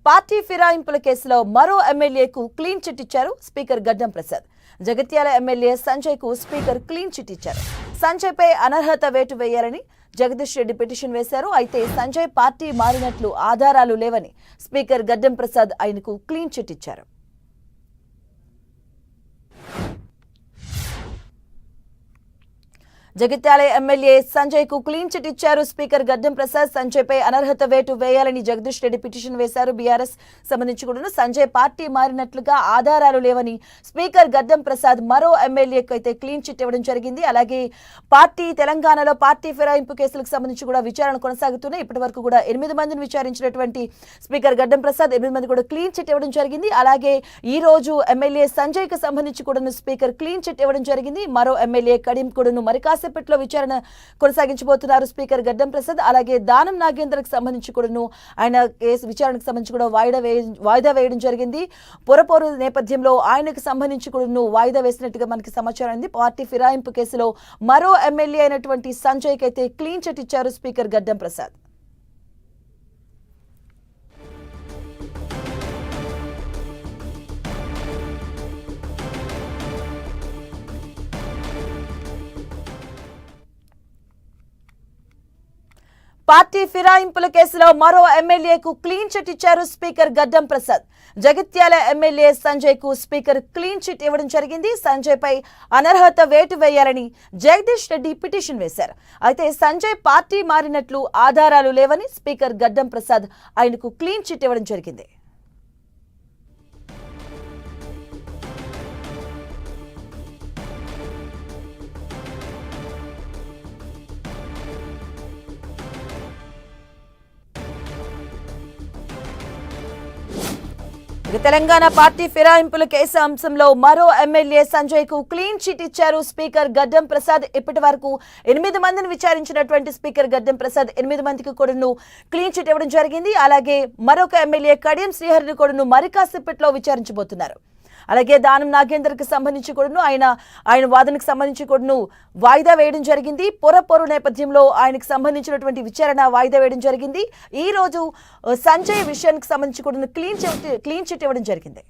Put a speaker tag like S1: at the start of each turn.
S1: Party ఫిరాయింపుల కేసులో మరో ఎమ్మెల్యేకు క్లీన్ చిట్ ఇచ్చారు స్పీకర్ గడ్డం ప్రసాద్. జగిత్యాల ఎమ్మెల్యే సంజయ్ కు స్పీకర్ క్లీన్ చిట్ ఇచ్చారు. సంజయ్ పై అనర్హత వేటు వేయాలని జగదీష్ రెడ్డి పిటిషన్ వేశారు. అయితే సంజయ్ పార్టీ మారినట్లు ఆధారాలు లేవని స్పీకర్ గడ్డం ప్రసాద్ ఆయనకు క్లీన్ చిట్ ఇచ్చారు. జగిత్యాల ఎమ్మెల్యే సంజయ్ కు క్లీన్ చిట్ ఇచ్చారు స్పీకర్ గడ్డం ప్రసాద్. సంజయ్ పై అనర్హత వేటు వేయాలని జగదీష్ రెడ్డి పిటిషన్ వేశారు. బీఆర్ఎస్ సంబంధించి కూడా సంజయ్ పార్టీ మారినట్లుగా ఆధారాలు లేవని స్పీకర్ గడ్డం ప్రసాద్ మరో ఎమ్మెల్యేకు అయితే క్లీన్ చిట్ ఇవ్వడం జరిగింది. అలాగే తెలంగాణలో పార్టీ ఫిరాయింపు కేసులకు సంబంధించి కూడా విచారణ కొనసాగుతున్నాయి. ఇప్పటి వరకు కూడా 8 మందిని విచారించినటువంటి స్పీకర్ గడ్డం ప్రసాద్ 8 మంది కూడా క్లీన్ చిట్ ఇవ్వడం జరిగింది. అలాగే ఈ రోజు ఎమ్మెల్యే సంజయ్ కు సంబంధించి కూడా స్పీకర్ క్లీన్ చిట్ ఇవ్వడం జరిగింది. మరో ఎమ్మెల్యే కడియం కూడాను మరికాసేపట్లో విచారణ కొనసాగించబోతున్నారు స్పీకర్ గడ్డం ప్రసాద్. అలాగే దానం నాగేంద్రకు సంబంధించి కూడాను ఆయన కేసు విచారణకు సంబంధించి కూడా వాయిదా వేయడం జరిగింది. పొరపోరు నేపథ్యంలో ఆయనకు సంబంధించి కూడాను వాయిదా వేసినట్టుగా మనకి సమాచారం ఉంది. పార్టీ ఫిరాయింపు కేసులో మరో ఎమ్మెల్యే అయినటువంటి సంజయ్ కి అయితే క్లీన్ చిట్ ఇచ్చారు స్పీకర్ గడ్డం ప్రసాద్. పార్టీ ఫిరాయింపుల కేసులో మరో ఎమ్మెల్యేకు క్లీన్ చిట్ ఇచ్చారు స్పీకర్ గడ్డం ప్రసాద్. జగిత్యాల ఎమ్మెల్యే సంజయ్ కు స్పీకర్ క్లీన్ చిట్ ఇవ్వడం జరిగింది. సంజయ్ పై అనర్హత వేటు వేయాలని జగదీష్ రెడ్డి పిటిషన్ వేశారు. అయితే సంజయ్ పార్టీ మారినట్లు ఆధారాలు లేవని స్పీకర్ గడ్డం ప్రసాద్ ఆయనకు క్లీన్ చిట్ ఇవ్వడం జరిగింది. తెలంగాణ పార్టీ ఫిరాయింపుల కేసు అంశంలో మరో ఎమ్మెల్యే సంజయ్ కు క్లీన్ చిట్ ఇచ్చారు స్పీకర్ గడ్డం ప్రసాద్. ఇప్పటి వరకు 8 మందిని విచారించినటువంటి స్పీకర్ గడ్డం ప్రసాద్ 8 మందికి కూడాను క్లీన్ చిట్ ఇవ్వడం జరిగింది. అలాగే మరొక ఎమ్మెల్యే కడియం శ్రీహరిని కూడాను మరికాసేపట్లో విచారించబోతున్నారు. అలాగే దానం నాగేంద్రకు సంబంధించి కూడాను ఆయన వాదనకు సంబంధించి కూడాను వాయిదా వేయడం జరిగింది. పొరపోరు నేపథ్యంలో ఆయనకు సంబంధించినటువంటి విచారణ వాయిదా వేయడం జరిగింది. ఈ రోజు సంజయ్ విషయానికి సంబంధించి కూడాను క్లీన్ చిట్ ఇవ్వడం జరిగింది.